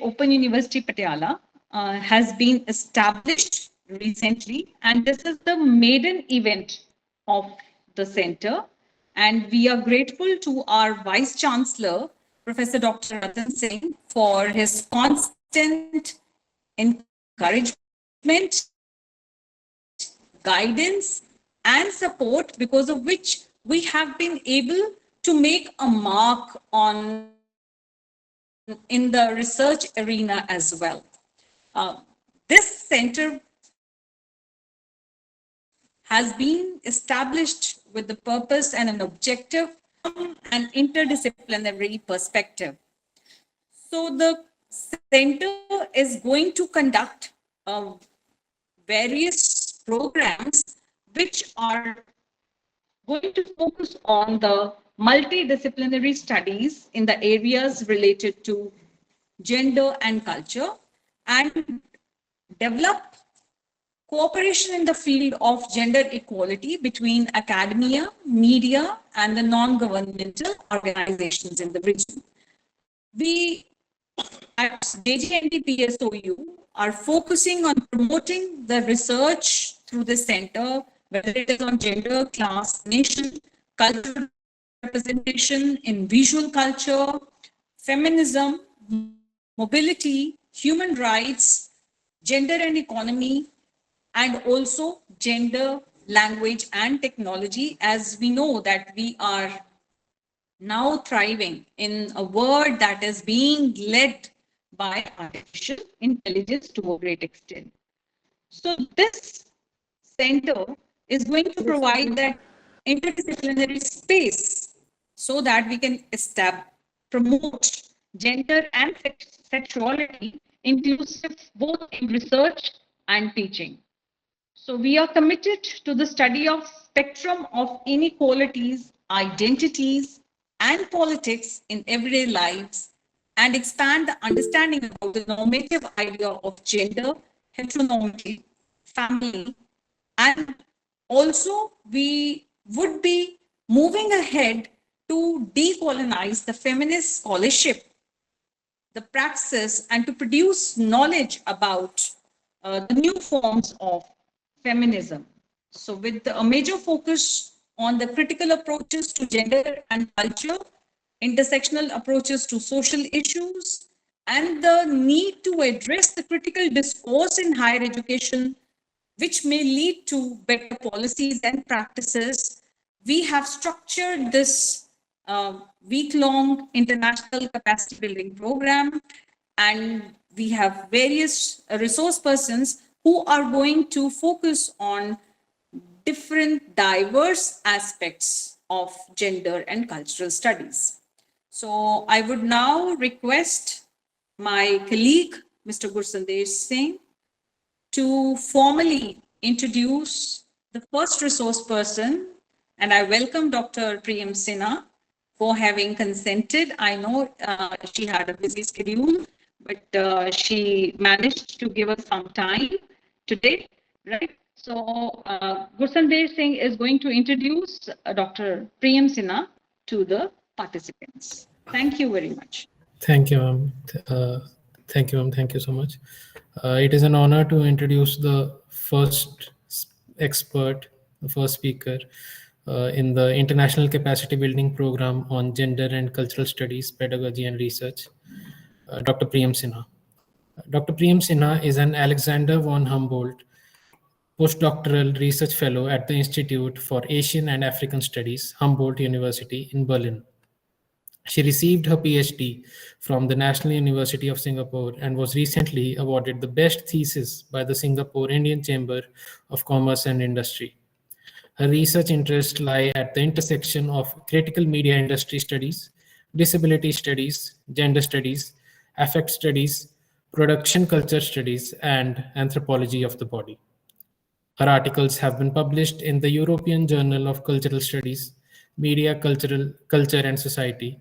Open University Patiala has been established recently, and this is the maiden event of the center. And we are grateful to our Vice Chancellor, Professor Dr. Ratan Singh, for his constant encouragement, guidance, and support, because of which we have been able to make a mark in the research arena as well. This center has been established with the purpose and an objective from an interdisciplinary perspective. So the center is going to conduct various programs which are going to focus on the multidisciplinary studies in the areas related to gender and culture, and develop cooperation in the field of gender equality between academia, media, and the non-governmental organizations in the region. We at JGNT are focusing on promoting the research through the center, whether it is on gender, class, nation, cultural representation in visual culture, feminism, mobility, human rights, gender and economy, and also gender, language, and technology, as we know that we are now thriving in a world that is being led by artificial intelligence to a great extent. So this center is going to provide that interdisciplinary space so that we can promote gender and sexuality inclusive both in research and teaching. So we are committed to the study of spectrum of inequalities, identities, and politics in everyday lives, and expand the understanding about the normative idea of gender, heteronormativity, family, and also we would be moving ahead to decolonize the feminist scholarship, the praxis, and to produce knowledge about the new forms of feminism. So with a major focus on the critical approaches to gender and culture, intersectional approaches to social issues, and the need to address the critical discourse in higher education, which may lead to better policies and practices, we have structured this week-long international capacity building program, and we have various resource persons who are going to focus on different diverse aspects of gender and cultural studies. So I would now request my colleague, Mr. Gursandesh Singh, to formally introduce the first resource person, and I welcome Dr. Priyam Sinha for having consented. I know she had a busy schedule, but she managed to give us some time today, right? So Gursandesh Singh is going to introduce Dr. Priyam Sinha to the participants. Thank you very much. Thank you, ma'am. Thank you, ma'am. Thank you so much. It is an honor to introduce the first expert, the first speaker in the International Capacity Building Program on Gender and Cultural Studies, Pedagogy and Research, Dr. Priyam Sinha. Dr. Priyam Sinha is an Alexander von Humboldt postdoctoral research fellow at the Institute for Asian and African Studies, Humboldt University in Berlin. She received her PhD from the National University of Singapore and was recently awarded the best thesis by the Singapore Indian Chamber of Commerce and Industry. Her research interests lie at the intersection of critical media industry studies, disability studies, gender studies, affect studies, production culture studies, and anthropology of the body. Her articles have been published in the European Journal of Cultural Studies, Media, Culture and Society,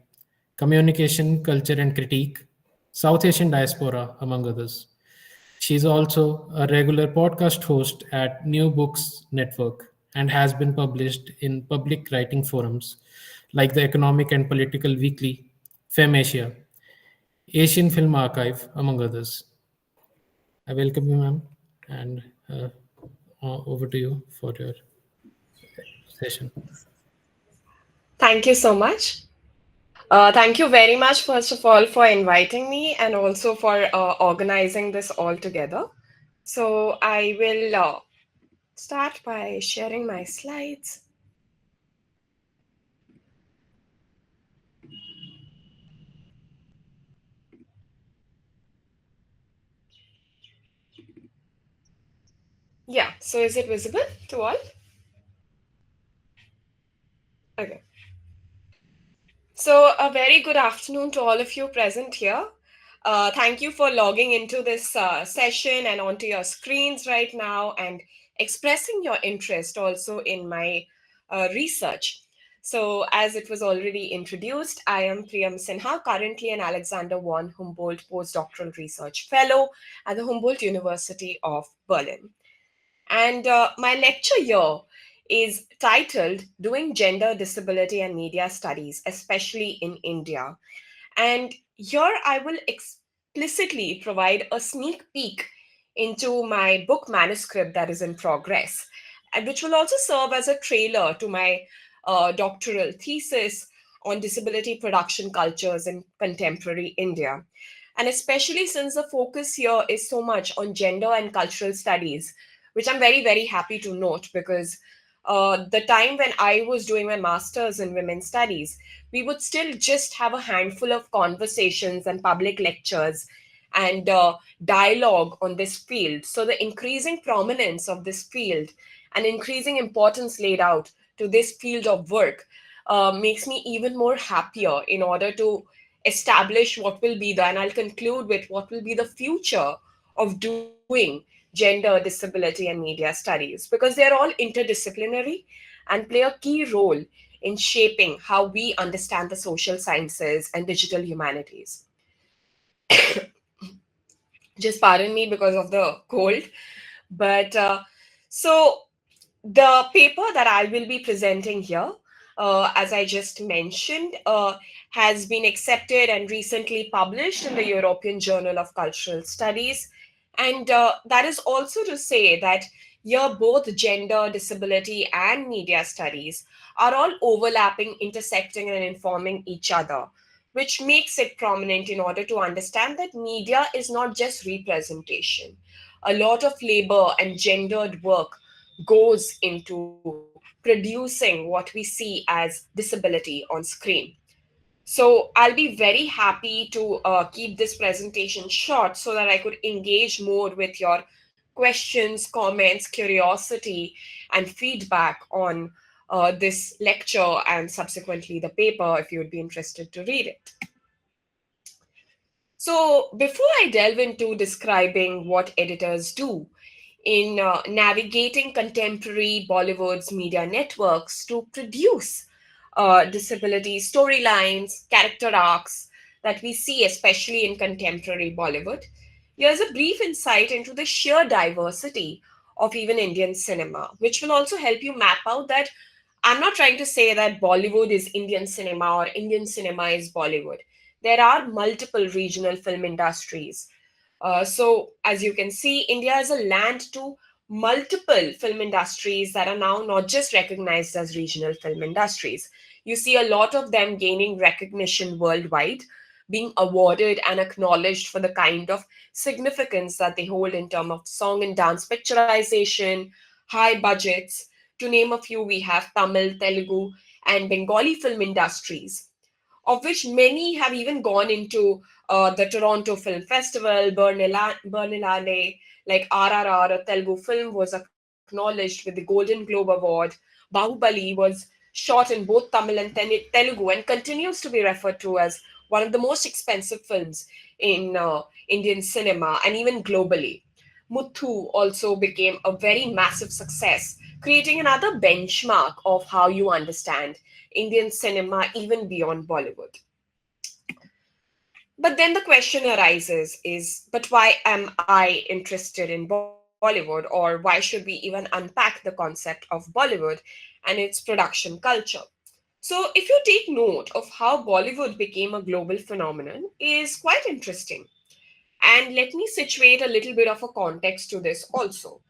Communication, Culture and Critique, South Asian Diaspora, among others. She is also a regular podcast host at New Books Network and has been published in public writing forums like the Economic and Political Weekly, FemAsia, Asian Film Archive, among others. I welcome you, ma'am, and over to you for your session. Thank you so much. Thank you very much, first of all, for inviting me and also for organizing this all together. So I will start by sharing my slides. Yeah, so is it visible to all? Okay. So, a very good afternoon to all of you present here. Thank you for logging into this session and onto your screens right now and expressing your interest also in my research. So, as it was already introduced, I am Priyam Sinha, currently an Alexander von Humboldt postdoctoral research fellow at the Humboldt University of Berlin. And my lecture here is titled Doing Gender, Disability, and Media Studies, especially in India. And here I will explicitly provide a sneak peek into my book manuscript that is in progress, and which will also serve as a trailer to my doctoral thesis on disability production cultures in contemporary India. And especially since the focus here is so much on gender and cultural studies, which I'm very, very happy to note because the time when I was doing my master's in women's studies, we would still just have a handful of conversations and public lectures and dialogue on this field. So, the increasing prominence of this field and increasing importance laid out to this field of work makes me even more happier in order to establish what will be the, and I'll conclude with what will be the future of doing gender, disability, and media studies because they're all interdisciplinary and play a key role in shaping how we understand the social sciences and digital humanities. Just pardon me because of the cold. But so the paper that I will be presenting here, as I just mentioned, has been accepted and recently published in the European Journal of Cultural Studies. And that is also to say that here both gender, disability, and media studies are all overlapping, intersecting, and informing each other, which makes it prominent in order to understand that media is not just representation. A lot of labor and gendered work goes into producing what we see as disability on screen. So I'll be very happy to keep this presentation short so that I could engage more with your questions, comments, curiosity, and feedback on this lecture and subsequently the paper if you would be interested to read it. So, before I delve into describing what editors do in navigating contemporary Bollywood's media networks to produce disability storylines, character arcs that we see, especially in contemporary Bollywood, here's a brief insight into the sheer diversity of even Indian cinema, which will also help you map out that I'm not trying to say that Bollywood is Indian cinema or Indian cinema is Bollywood. There are multiple regional film industries. So, as you can see, India is a land to multiple film industries that are now not just recognized as regional film industries. You see a lot of them gaining recognition worldwide, being awarded and acknowledged for the kind of significance that they hold in terms of song and dance picturization, high budgets. To name a few, we have Tamil, Telugu, and Bengali film industries, of which many have even gone into the Toronto Film Festival, Berlinale, like RRR, a Telugu film, was acknowledged with the Golden Globe Award. Bahubali was shot in both Tamil and Telugu and continues to be referred to as one of the most expensive films in Indian cinema and even globally. Muthu also became a very massive success, creating another benchmark of how you understand Indian cinema even beyond Bollywood. But then the question arises is, but why am I interested in Bollywood, or why should we even unpack the concept of Bollywood and its production culture? So, if you take note of how Bollywood became a global phenomenon, is quite interesting. And let me situate a little bit of a context to this also.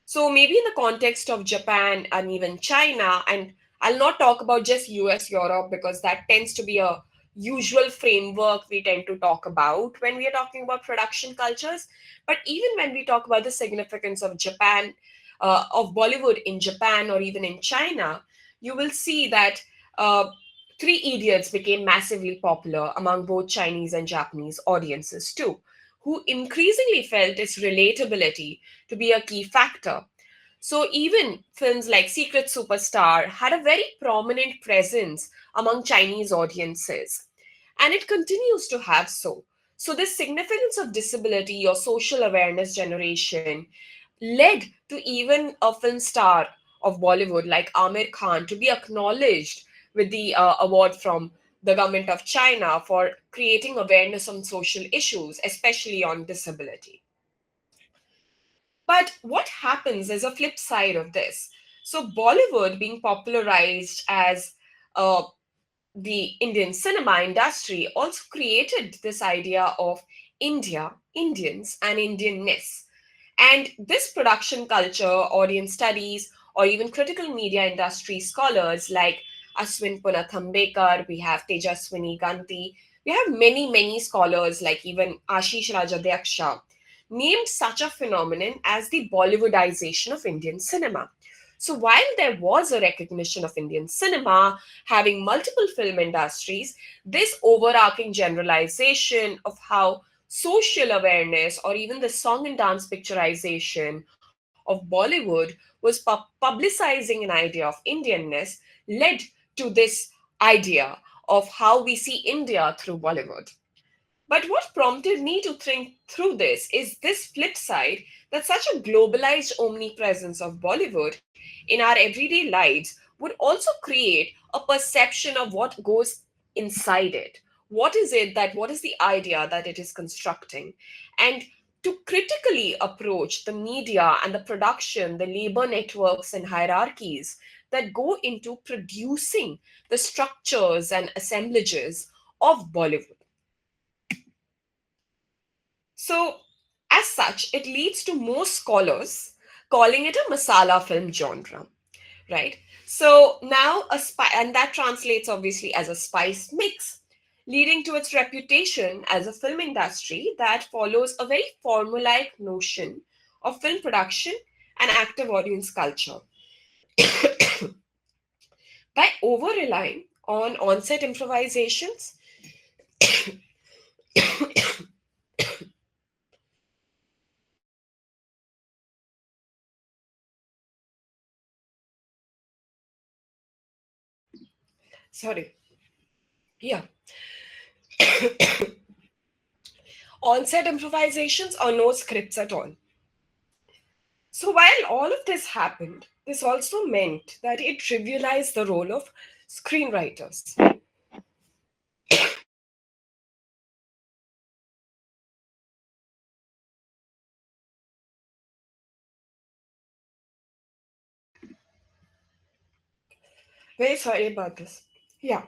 So, maybe in the context of Japan and even China, and I'll not talk about just US, Europe, because that tends to be a usual framework we tend to talk about when we are talking about production cultures. But even when we talk about the significance of Japan, of Bollywood in Japan or even in China, you will see that uh, Three Idiots became massively popular among both Chinese and Japanese audiences too, who increasingly felt its relatability to be a key factor. So even films like Secret Superstar had a very prominent presence among Chinese audiences, and it continues to have so. So this significance of disability or social awareness generation led to even a film star of Bollywood like Amir Khan to be acknowledged with the award from the government of China for creating awareness on social issues, especially on disability. But what happens is a flip side of this. So, Bollywood being popularized as the Indian cinema industry also created this idea of India, Indians, and Indianness. And this production culture, audience studies, or even critical media industry scholars like Aswin Punathambekar, we have Tejaswini Ganti, we have many, many scholars like even Ashish Rajadhyaksha, named such a phenomenon as the Bollywoodization of Indian cinema. So while there was a recognition of Indian cinema having multiple film industries, this overarching generalization of how social awareness or even the song and dance picturization of Bollywood was publicizing an idea of Indianness led to this idea of how we see India through Bollywood. But what prompted me to think through this is this flip side that such a globalized omnipresence of Bollywood in our everyday lives would also create a perception of what goes inside it. What is the idea that it is constructing? And to critically approach the media and the production, the labor networks and hierarchies that go into producing the structures and assemblages of Bollywood. So, as such, it leads to most scholars calling it a masala film genre, right? So now and that translates obviously as a spice mix, leading to its reputation as a film industry that follows a very formulaic notion of film production and active audience culture. By over relying on on-set improvisations, sorry, yeah, on-set improvisations or no scripts at all. So while all of this happened, this also meant that it trivialized the role of screenwriters. Very sorry about this. Yeah.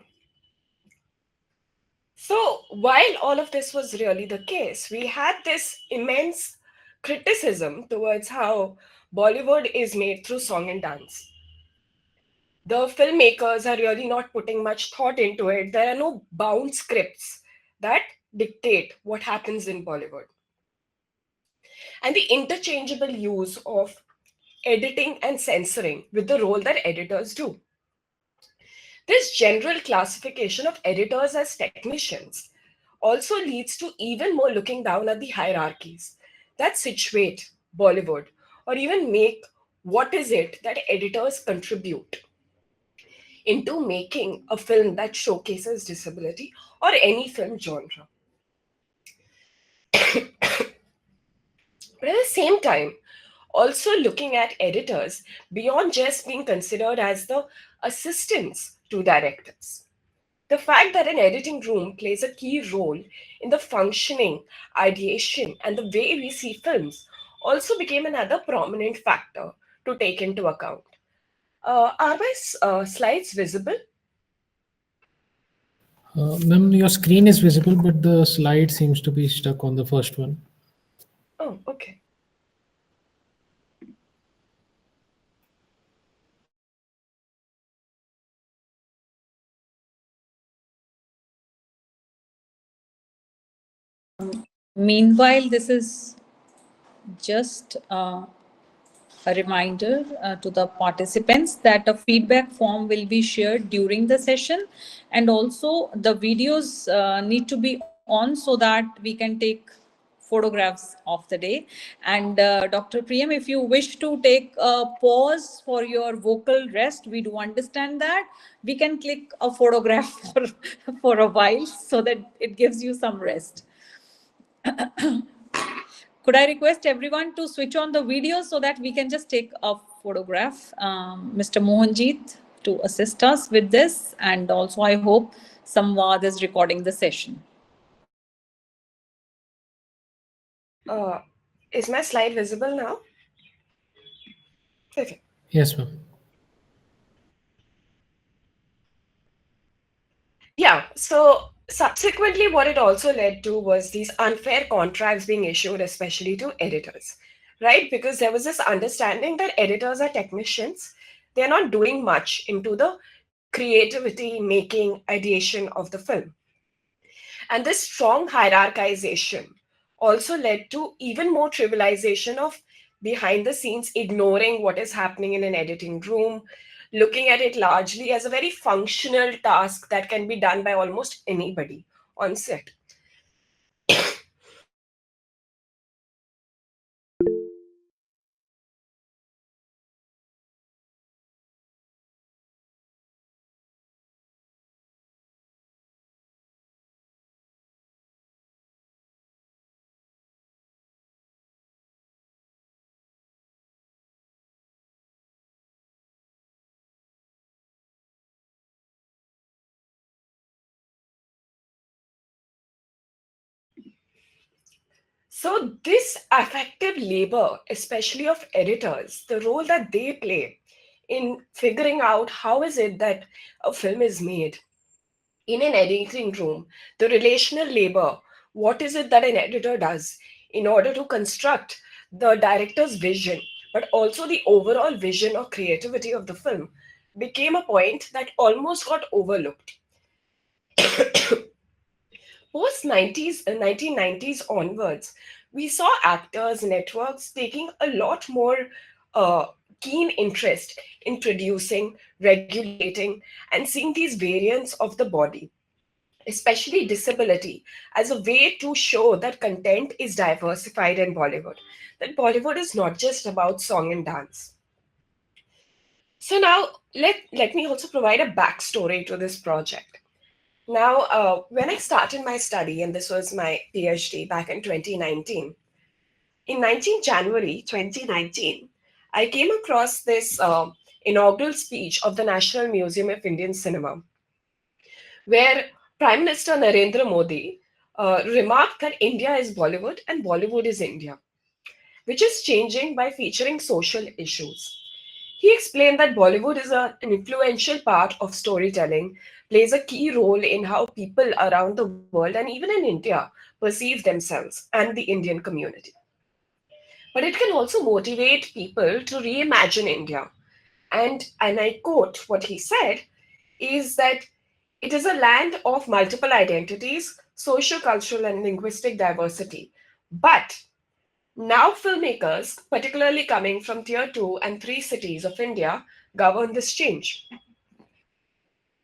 So while all of this was really the case, we had this immense criticism towards how Bollywood is made through song and dance. The filmmakers are really not putting much thought into it. There are no bound scripts that dictate what happens in Bollywood. And the interchangeable use of editing and censoring with the role that editors do. This general classification of editors as technicians also leads to even more looking down at the hierarchies that situate Bollywood or even make what is it that editors contribute into making a film that showcases disability or any film genre. But at the same time, also looking at editors beyond just being considered as the assistants to directors. The fact that an editing room plays a key role in the functioning, ideation, and the way we see films also became another prominent factor to take into account. Are my slides visible? Ma'am, your screen is visible, but the slide seems to be stuck on the first one. Oh, okay. Meanwhile, this is just a reminder to the participants that a feedback form will be shared during the session, and also the videos need to be on so that we can take photographs of the day. And Dr. Priyam, if you wish to take a pause for your vocal rest, we do understand that. We can click a photograph for a while so that it gives you some rest. Could I request everyone to switch on the video so that we can just take a photograph? Mr. Mohanjeet to assist us with this. And also, I hope Samvad is recording the session. Uh, is my slide visible now? Okay. Yes, ma'am. Yeah, so subsequently, what it also led to was these unfair contracts being issued, especially to editors, right? Because there was this understanding that editors are technicians, they're not doing much into the creativity, making, ideation of the film. And this strong hierarchization also led to even more trivialization of behind the scenes, ignoring what is happening in an editing room, looking at it largely as a very functional task that can be done by almost anybody on set. So, this affective labor, especially of editors, the role that they play in figuring out how is it that a film is made in an editing room, the relational labor, what is it that an editor does in order to construct the director's vision, but also the overall vision or creativity of the film, became a point that almost got overlooked. Post 1990s onwards, we saw actors, networks taking a lot more uh, keen interest in producing, regulating, and seeing these variants of the body, especially disability, as a way to show that content is diversified in Bollywood. That Bollywood is not just about song and dance. So now let me also provide a backstory to this project. Now, when I started my study, and this was my PhD back in 2019, in 19 January 2019, I came across this inaugural speech of the National Museum of Indian Cinema, where Prime Minister Narendra Modi remarked that India is Bollywood and Bollywood is India, which is changing by featuring social issues. He explained that Bollywood is an influential part of storytelling, plays a key role in how people around the world and even in India perceive themselves and the Indian community. But it can also motivate people to reimagine India. And I quote what he said is that it is a land of multiple identities, social, cultural, and linguistic diversity. But now, filmmakers, particularly coming from tier 2 and 3 cities of India, govern this change.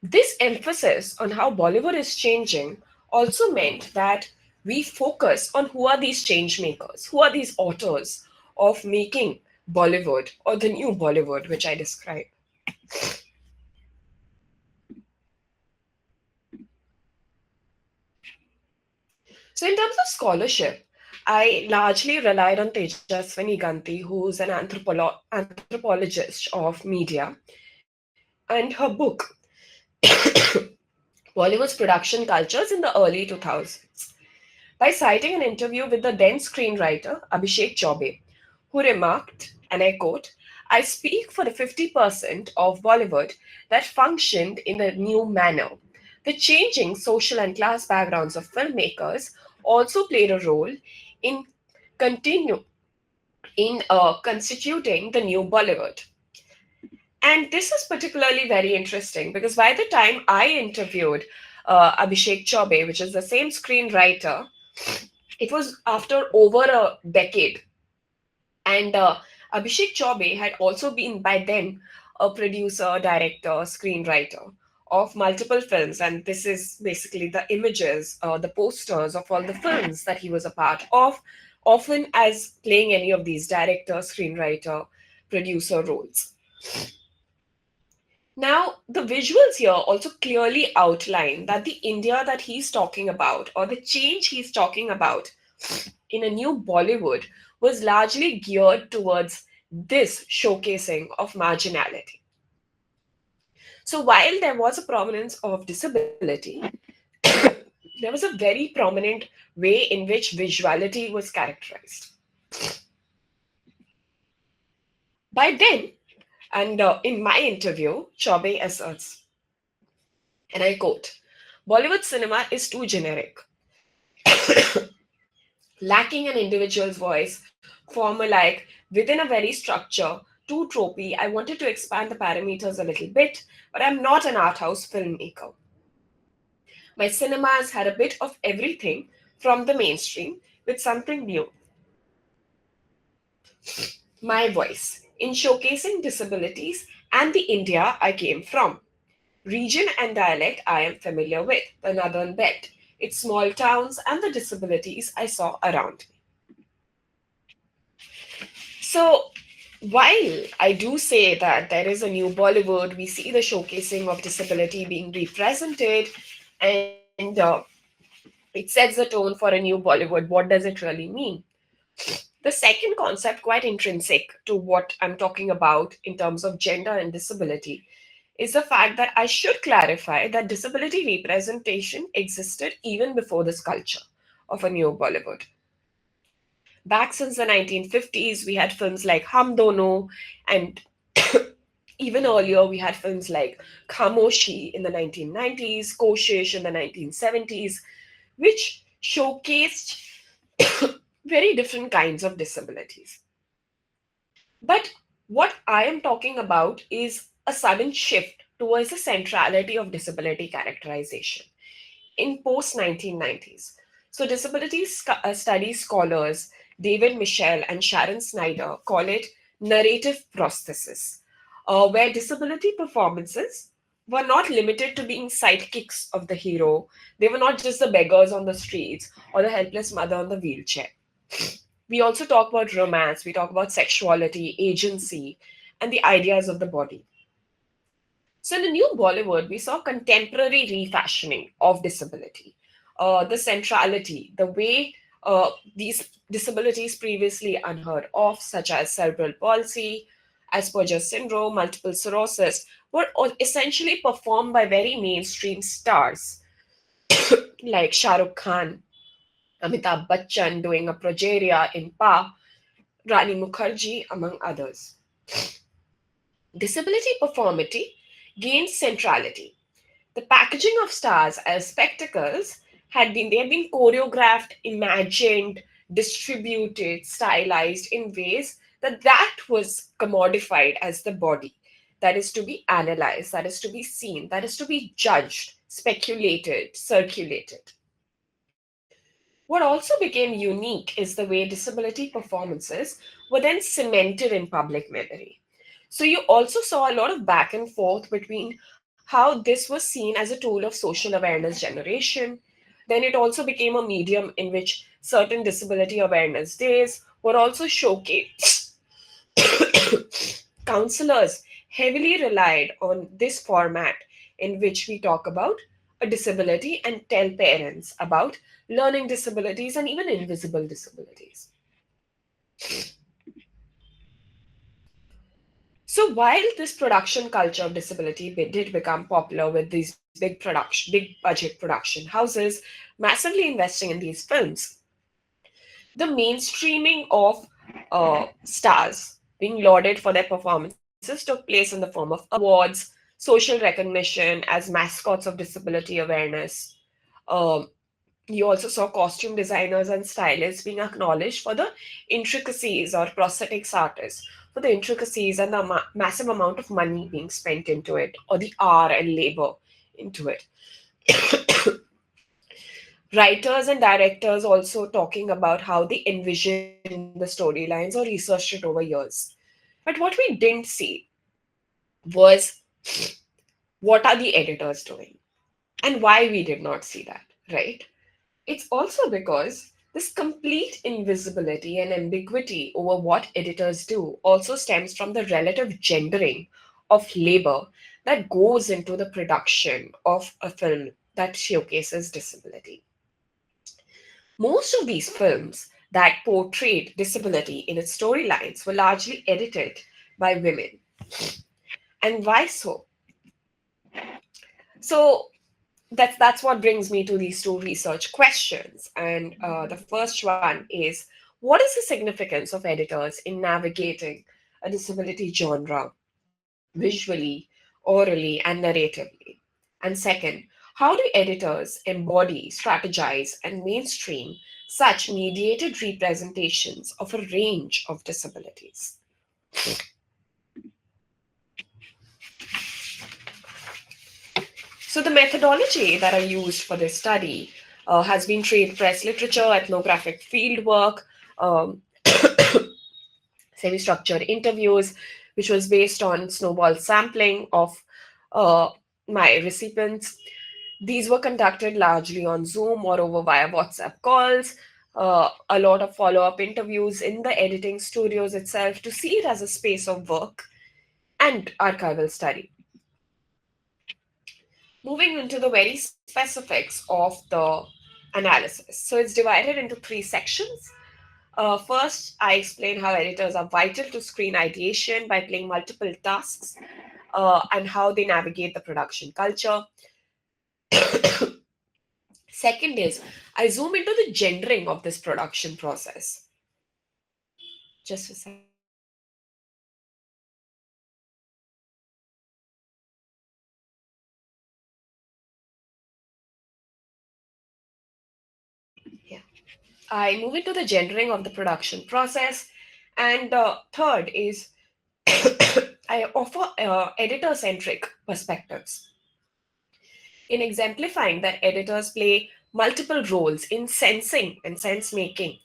This emphasis on how Bollywood is changing also meant that we focus on who are these change makers, who are these authors of making Bollywood or the new Bollywood, which I describe. So, in terms of scholarship, I largely relied on Tejaswini Ganti, who's an anthropologist of media, and her book, Bollywood's production cultures in the early 2000s, by citing an interview with the then screenwriter Abhishek Chaubey, who remarked, and I quote, I speak for the 50% of Bollywood that functioned in a new manner. The changing social and class backgrounds of filmmakers also played a role in continue constituting the new Bollywood. And this is particularly very interesting because by the time I interviewed Abhishek Chaubey, which is the same screenwriter, it was after over a decade. And Abhishek Chaubey had also been by then a producer, director, screenwriter of multiple films. And this is basically the images, the posters of all the films that he was a part of, often as playing any of these director, screenwriter, producer roles. Now, the visuals here also clearly outline that the India that he's talking about, or the change he's talking about in a new Bollywood, was largely geared towards this showcasing of marginality. So, while there was a prominence of disability, there was a very prominent way in which visuality was characterized. By then, and in my interview, Chaubey asserts, and I quote, Bollywood cinema is too generic, lacking an individual's voice, formulaic, within a very structure, too tropey. I wanted to expand the parameters a little bit, but I'm not an art house filmmaker. My cinemas had a bit of everything from the mainstream with something new. My voice in showcasing disabilities and the India I came from. Region and dialect I am familiar with, the northern belt, its small towns and the disabilities I saw around me. So, while I do say that there is a new Bollywood, we see the showcasing of disability being represented, and it sets the tone for a new Bollywood. What does it really mean? The second concept, quite intrinsic to what I'm talking about in terms of gender and disability, is the fact that I should clarify that disability representation existed even before this culture of a new Bollywood. Back since the 1950s, we had films like Hum Dono, and even earlier, we had films like Khamoshi in the 1990s, Koshish in the 1970s, which showcased very different kinds of disabilities. But what I am talking about is a sudden shift towards the centrality of disability characterization in post 1990s. So, disability studies scholars David Michel and Sharon Snyder call it narrative prosthesis, where disability performances were not limited to being sidekicks of the hero. They were not just the beggars on the streets or the helpless mother on the wheelchair. We also talk about romance, we talk about sexuality, agency, and the ideas of the body. So, in the new Bollywood, we saw contemporary refashioning of disability, the centrality, the way these disabilities previously unheard of, such as cerebral palsy, Asperger's syndrome, multiple sclerosis, were all essentially performed by very mainstream stars like Shah Rukh Khan, Amitabh Bachchan doing a progeria in Pa, Rani Mukherjee, among others. Disability performity gained centrality. The packaging of stars as spectacles had been choreographed, imagined, distributed, stylized in ways that was commodified as the body, that is to be analyzed, that is to be seen, that is to be judged, speculated, circulated. What also became unique is the way disability performances were then cemented in public memory. So you also saw a lot of back and forth between how this was seen as a tool of social awareness generation. Then it also became a medium in which certain disability awareness days were also showcased. Counselors heavily relied on this format in which we talk about a disability and tell parents about learning disabilities and even invisible disabilities. So while this production culture of disability did become popular with these big budget production houses massively investing in these films, the mainstreaming of stars being lauded for their performances took place in the form of awards, social recognition as mascots of disability awareness. Um, you also saw costume designers and stylists being acknowledged for the intricacies, or prosthetics artists for the intricacies and the massive amount of money being spent into it, or the hour and labor into it. Writers and directors also talking about how they envisioned the storylines or researched it over years. But what we didn't see was what are the editors doing and why we did not see that, right? It's also because this complete invisibility and ambiguity over what editors do also stems from the relative gendering of labor that goes into the production of a film that showcases disability. Most of these films that portrayed disability in its storylines were largely edited by women. And why so? So that's what brings me to these two research questions. And the first one is, what is the significance of editors in navigating a disability genre visually, orally, and narratively? And second, how do editors embody, strategize, and mainstream such mediated representations of a range of disabilities? So, the methodology that I used for this study has been trade press literature, ethnographic fieldwork, um, semi structured interviews, which was based on snowball sampling of uh, my recipients. These were conducted largely on Zoom or over via WhatsApp calls. A lot of follow up interviews in the editing studios itself to see it as a space of work and archival study. Moving into the very specifics of the analysis. So it's divided into three sections. First, I explain how editors are vital to screen ideation by playing multiple tasks and how they navigate the production culture. Second is, I zoom into the gendering of this production process. Just a second. Yeah. I move into the gendering of the production process. And third is, I offer editor centric perspectives in exemplifying that editors play multiple roles in sensing and sense making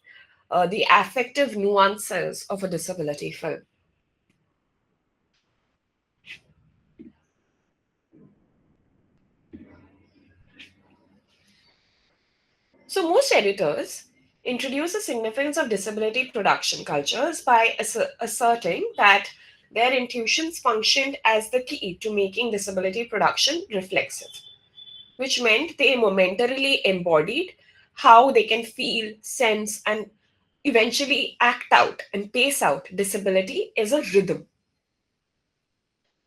the affective nuances of a disability film. So, most editors introduce the significance of disability production cultures by asserting that their intuitions functioned as the key to making disability production reflexive, which meant they momentarily embodied how they can feel, sense, and eventually act out and pace out disability as a rhythm.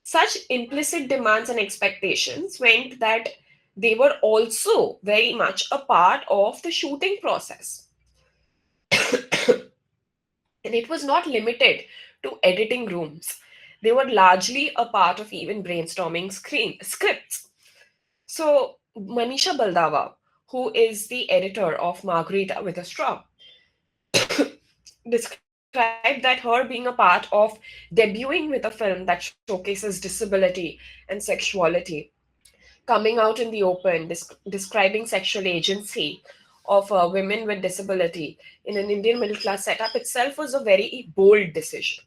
Such implicit demands and expectations meant that they were also very much a part of the shooting process. And it was not limited to editing rooms. They were largely a part of even brainstorming scripts. So, Manisha Baldava, who is the editor of Margarita with a Straw, described that her being a part of debuting with a film that showcases disability and sexuality, coming out in the open, describing sexual agency of women with disability in an Indian middle class setup itself was a very bold decision.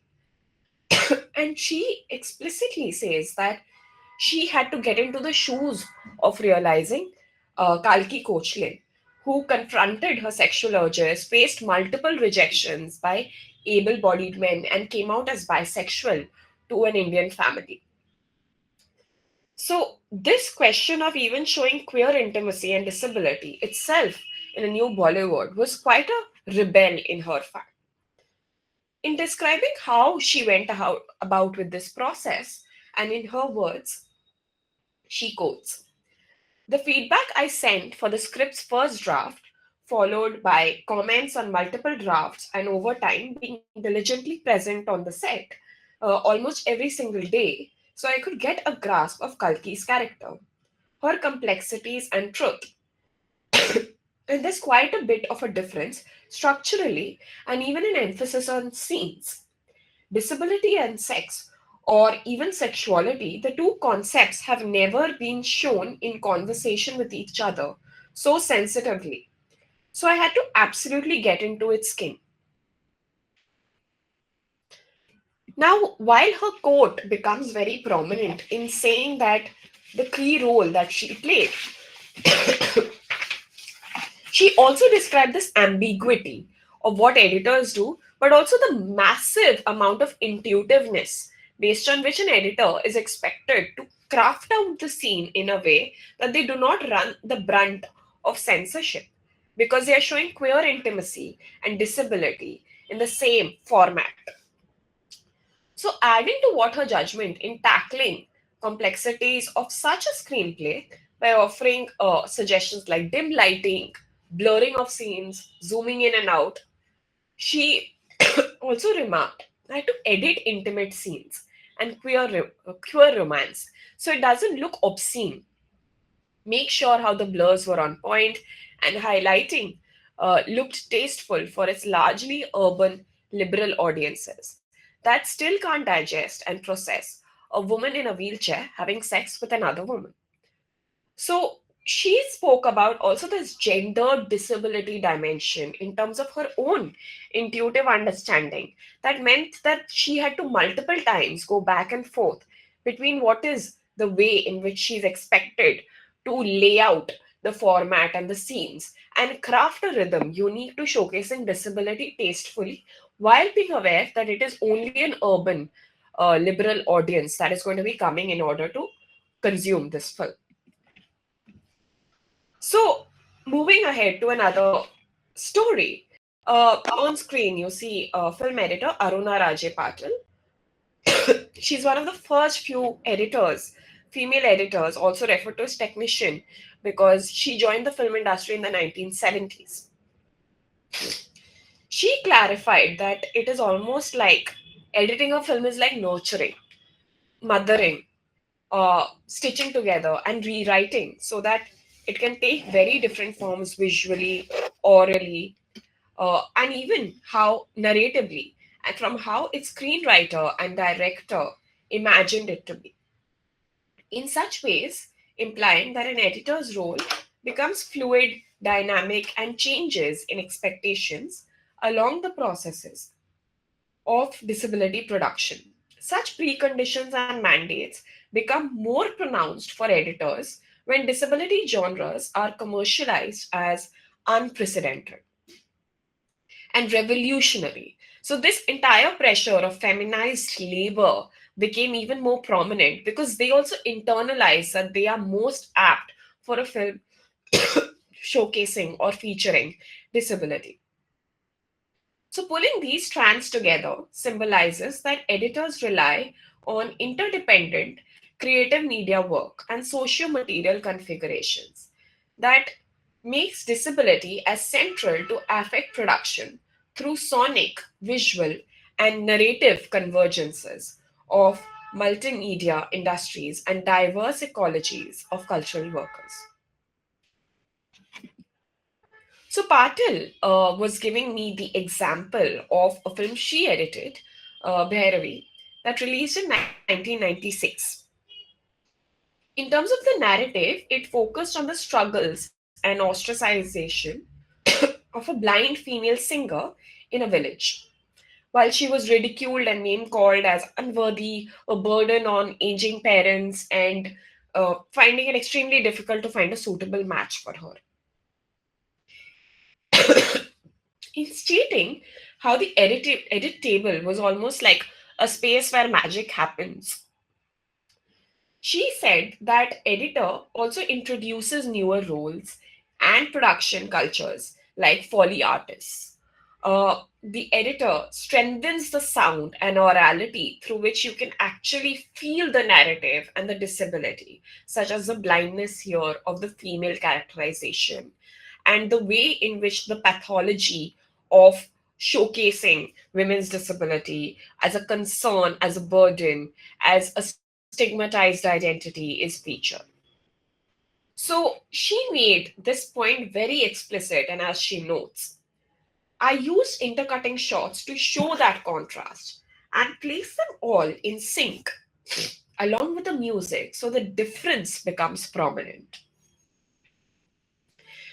And she explicitly says that she had to get into the shoes of realizing Kalki Kochlin, who confronted her sexual urges, faced multiple rejections by able bodied men, and came out as bisexual to an Indian family. So, this question of even showing queer intimacy and disability itself in a new Bollywood was quite a rebel in her fact. In describing how she went about with this process, and in her words, she quotes, "The feedback I sent for the script's first draft, followed by comments on multiple drafts, and over time being diligently present on the set almost every single day, so I could get a grasp of Kalki's character, her complexities and truth. And there's quite a bit of a difference structurally and even an emphasis on scenes. Disability and sex, or even sexuality, the two concepts have never been shown in conversation with each other so sensitively. So I had to absolutely get into its skin. Now, while her quote becomes very prominent in saying that the key role that she played, she also described this ambiguity of what editors do, but also the massive amount of intuitiveness based on which an editor is expected to craft out the scene in a way that they do not run the brunt of censorship because they are showing queer intimacy and disability in the same format. So, adding to what her judgment in tackling complexities of such a screenplay by offering suggestions like dim lighting, blurring of scenes, zooming in and out, she also remarked I had to edit intimate scenes and queer romance so it doesn't look obscene. Make sure how the blurs were on point and highlighting looked tasteful for its largely urban liberal audiences that still can't digest and process a woman in a wheelchair having sex with another woman. So she spoke about also this gender disability dimension in terms of her own intuitive understanding. That meant that she had to multiple times go back and forth between what is the way in which she's expected to lay out the format and the scenes and craft a rhythm unique to showcasing disability tastefully while being aware that it is only an urban liberal audience that is going to be coming in order to consume this film. So, moving ahead to another story, on screen you see film editor Aruna Raje Patil. She's one of the first few editors, female editors, also referred to as technician, because she joined the film industry in the 1970s. She clarified that it is almost like editing a film is like nurturing, mothering, stitching together, and rewriting so that it can take very different forms visually, orally, and even how narratively, and from how its screenwriter and director imagined it to be. In such ways, implying that an editor's role becomes fluid, dynamic, and changes in expectations along the processes of disability production. Such preconditions and mandates become more pronounced for editors when disability genres are commercialized as unprecedented and revolutionary. So, this entire pressure of feminized labor became even more prominent because they also internalized that they are most apt for a film showcasing or featuring disability. So, pulling these strands together symbolizes that editors rely on interdependent creative media work and socio-material configurations that makes disability as central to affect production through sonic, visual, and narrative convergences of multimedia industries and diverse ecologies of cultural workers. So Patil was giving me the example of a film she edited, Bhairavi, that released in 1996. In terms of the narrative, it focused on the struggles and ostracization of a blind female singer in a village. While she was ridiculed and name called as unworthy, a burden on aging parents, and finding it extremely difficult to find a suitable match for her. In stating how the edit table was almost like a space where magic happens. She said that editor also introduces newer roles and production cultures like Foley artists. The editor strengthens the sound and orality through which you can actually feel the narrative and the disability, such as the blindness here of the female characterization and the way in which the pathology of showcasing women's disability as a concern, as a burden, as a space stigmatized identity is featured. So she made this point very explicit, and as she notes, I used intercutting shots to show that contrast and place them all in sync along with the music so the difference becomes prominent.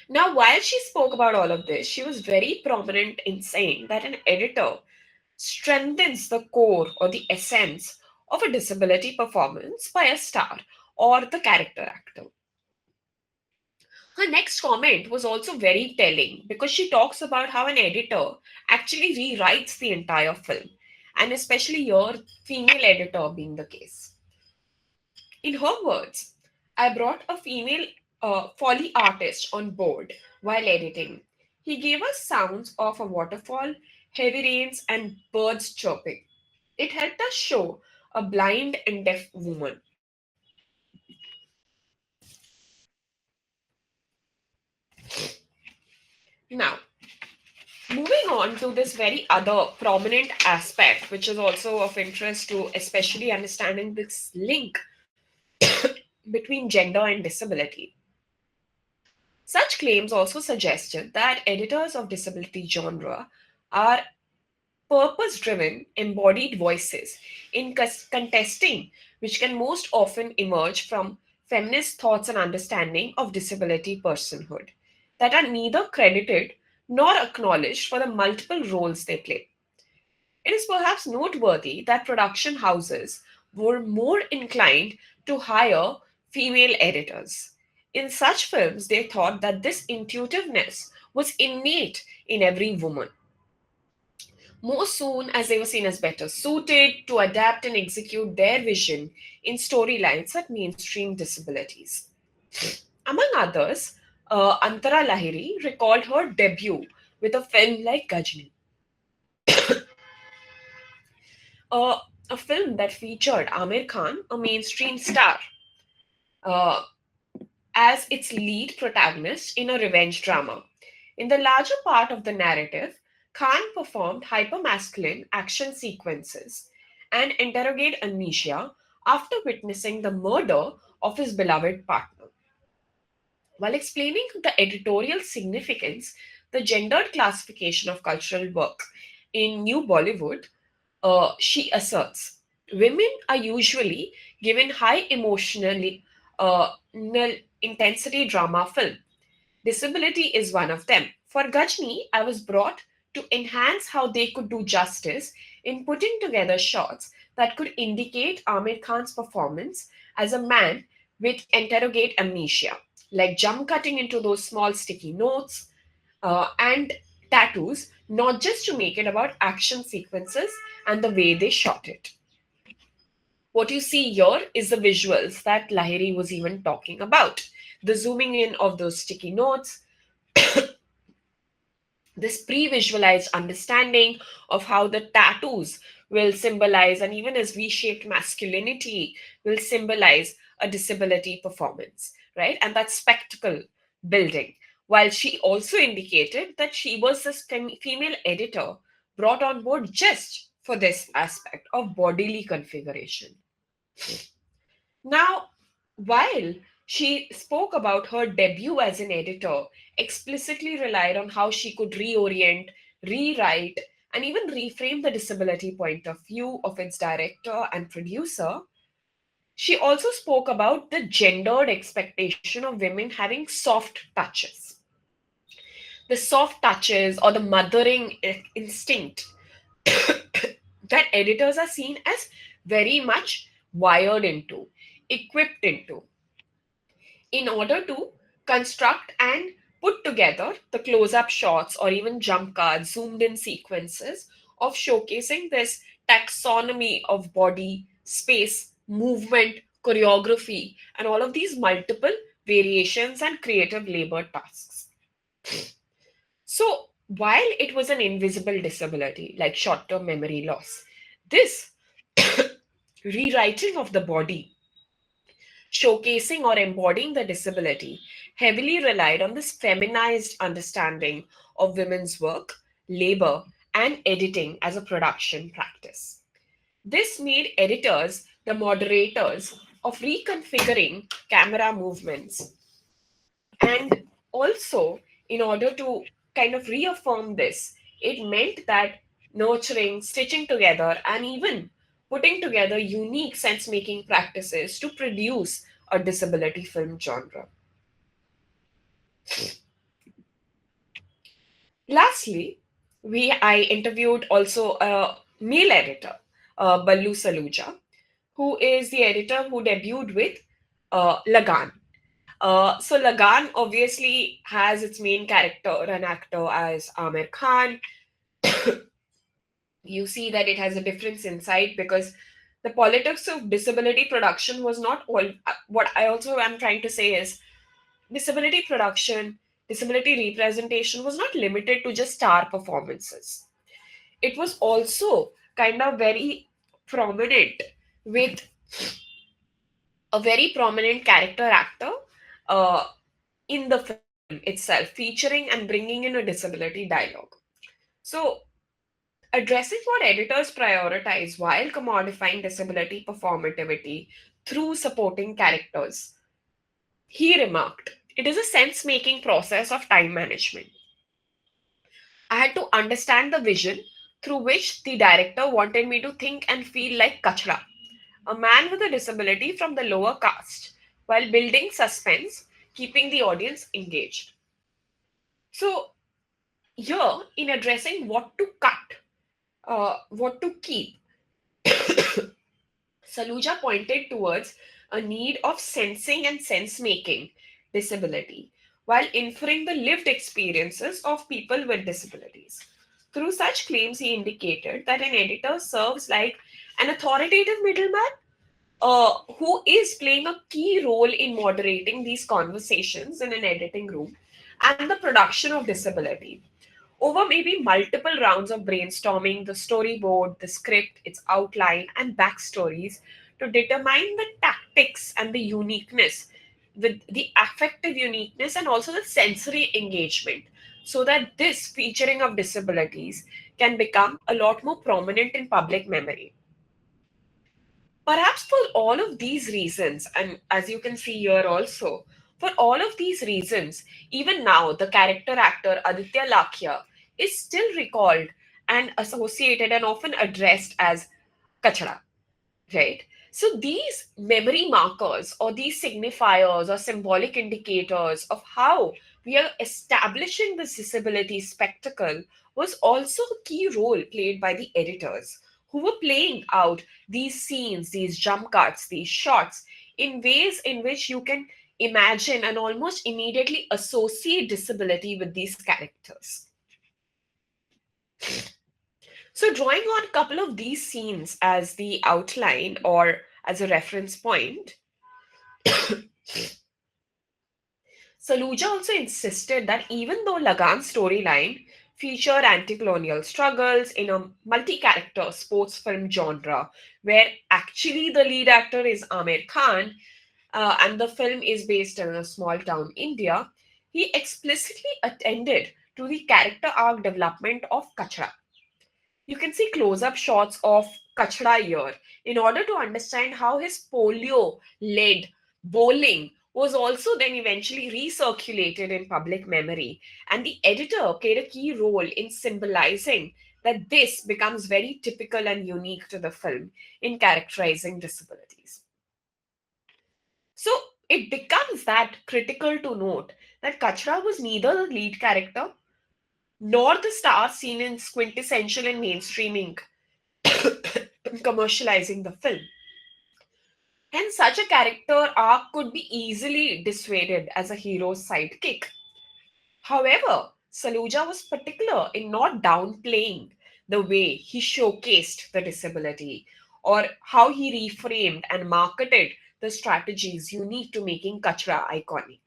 Now, while she spoke about all of this, she was very prominent in saying that an editor strengthens the core or the essence of a disability performance by a star or the character actor. Her next comment was also very telling because she talks about how an editor actually rewrites the entire film, and especially your female editor being the case. In her words, I brought a female Foley artist on board while editing. He gave us sounds of a waterfall, heavy rains, and birds chirping. It helped us show a blind and deaf woman. Now, moving on to this very other prominent aspect, which is also of interest to especially understanding this link between gender and disability. Such claims also suggested that editors of disability genre are purpose driven, embodied voices in contesting, which can most often emerge from feminist thoughts and understanding of disability personhood that are neither credited nor acknowledged for the multiple roles they play. It is perhaps noteworthy that production houses were more inclined to hire female editors. In such films, they thought that this intuitiveness was innate in every woman, more soon as they were seen as better suited to adapt and execute their vision in storylines that mainstream disabilities. Among others, Antara Lahiri recalled her debut with a film like Gajni, uh, a film that featured Amir Khan, a mainstream star, uh, as its lead protagonist in a revenge drama. In the larger part of the narrative, Khan performed hypermasculine action sequences and interrogate amnesia after witnessing the murder of his beloved partner. While explaining the editorial significance, the gendered classification of cultural work in New Bollywood, she asserts women are usually given high emotionally intensity drama film. Disability is one of them. For Gajni, I was brought to enhance how they could do justice in putting together shots that could indicate Amir Khan's performance as a man with interrogate amnesia, like jump cutting into those small sticky notes and tattoos, not just to make it about action sequences and the way they shot it. What you see here is the visuals that Lahiri was even talking about. The zooming in of those sticky notes, this pre-visualized understanding of how the tattoos will symbolize, and even as v-shaped masculinity will symbolize a disability performance, right? And that spectacle building, while she also indicated that she was this female editor brought on board just for this aspect of bodily configuration. Now, while she spoke about her debut as an editor, explicitly relied on how she could reorient, rewrite, and even reframe the disability point of view of its director and producer, she also spoke about the gendered expectation of women having soft touches. The soft touches or the mothering instinct that editors are seen as very much wired into, equipped into, in order to construct and put together the close up shots or even jump cuts, zoomed in sequences of showcasing this taxonomy of body, space, movement, choreography, and all of these multiple variations and creative labor tasks. So, while it was an invisible disability like short term memory loss, this rewriting of the body, showcasing or embodying the disability, heavily relied on this feminized understanding of women's work, labor, and editing as a production practice. This made editors the moderators of reconfiguring camera movements. And also, in order to kind of reaffirm this, it meant that nurturing, stitching together, and even putting together unique sense making practices to produce a disability film genre. Lastly, I interviewed also a male editor, Ballu Saluja, who is the editor who debuted with Lagan. So Lagan obviously has its main character and actor as Amir Khan. You see that it has a difference inside because the politics of disability production was not all. What I also am trying to say is disability production, disability representation was not limited to just star performances. It was also kind of very prominent with a very prominent character actor uh, in the film itself, featuring and bringing in a disability dialogue. So, addressing what editors prioritize while commodifying disability performativity through supporting characters, he remarked, it is a sense making process of time management. I had to understand the vision through which the director wanted me to think and feel like Kachra, a man with a disability from the lower caste, while building suspense, keeping the audience engaged. So, here, in addressing what to cut, what to keep, Saluja pointed towards a need of sensing and sense making disability while inferring the lived experiences of people with disabilities. Through such claims, he indicated that an editor serves like an authoritative middleman who is playing a key role in moderating these conversations in an editing room and the production of disability. Over maybe multiple rounds of brainstorming, the storyboard, the script, its outline, and backstories to determine the tactics and the uniqueness, the affective uniqueness, and also the sensory engagement, so that this featuring of disabilities can become a lot more prominent in public memory. Perhaps for all of these reasons, and as you can see here also, for all of these reasons, even now the character actor Aditya Lakhia is still recalled and associated and often addressed as Kachra, right? So these memory markers or these signifiers or symbolic indicators of how we are establishing this disability spectacle was also a key role played by the editors who were playing out these scenes, these jump cuts, these shots in ways in which you can imagine and almost immediately associate disability with these characters. So, drawing on a couple of these scenes as the outline or as a reference point, Saluja also insisted that even though Lagan's storyline featured anti colonial struggles in a multi character sports film genre, where actually the lead actor is Amir Khan and the film is based in a small town, India, he explicitly attended to the character arc development of Kachra. You can see close up shots of Kachra here in order to understand how his polio led bowling was also then eventually recirculated in public memory. And the editor played a key role in symbolizing that this becomes very typical and unique to the film in characterizing disabilities. So it becomes that critical to note that Kachra was neither the lead character nor the star seen in quintessential and mainstreaming commercializing the film. Hence, such a character arc could be easily dissuaded as a hero's sidekick. However, Saluja was particular in not downplaying the way he showcased the disability or how he reframed and marketed the strategies unique to making Kachra iconic.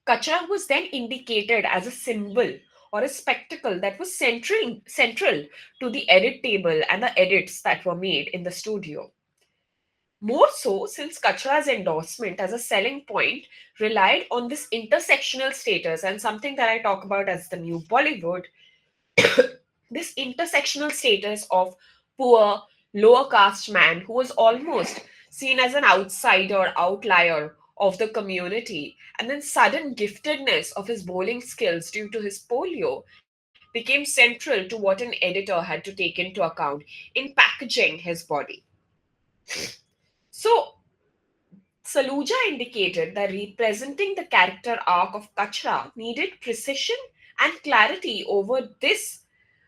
Kachra was then indicated as a symbol or a spectacle that was central to the edit table and the edits that were made in the studio. More so, since Kachra's endorsement as a selling point relied on this intersectional status and something that I talk about as the new Bollywood, this intersectional status of poor, lower caste man who was almost seen as an outsider, outlier of the community, and then sudden giftedness of his bowling skills due to his polio became central to what an editor had to take into account in packaging his body. So, Saluja indicated that representing the character arc of Kachra needed precision and clarity over this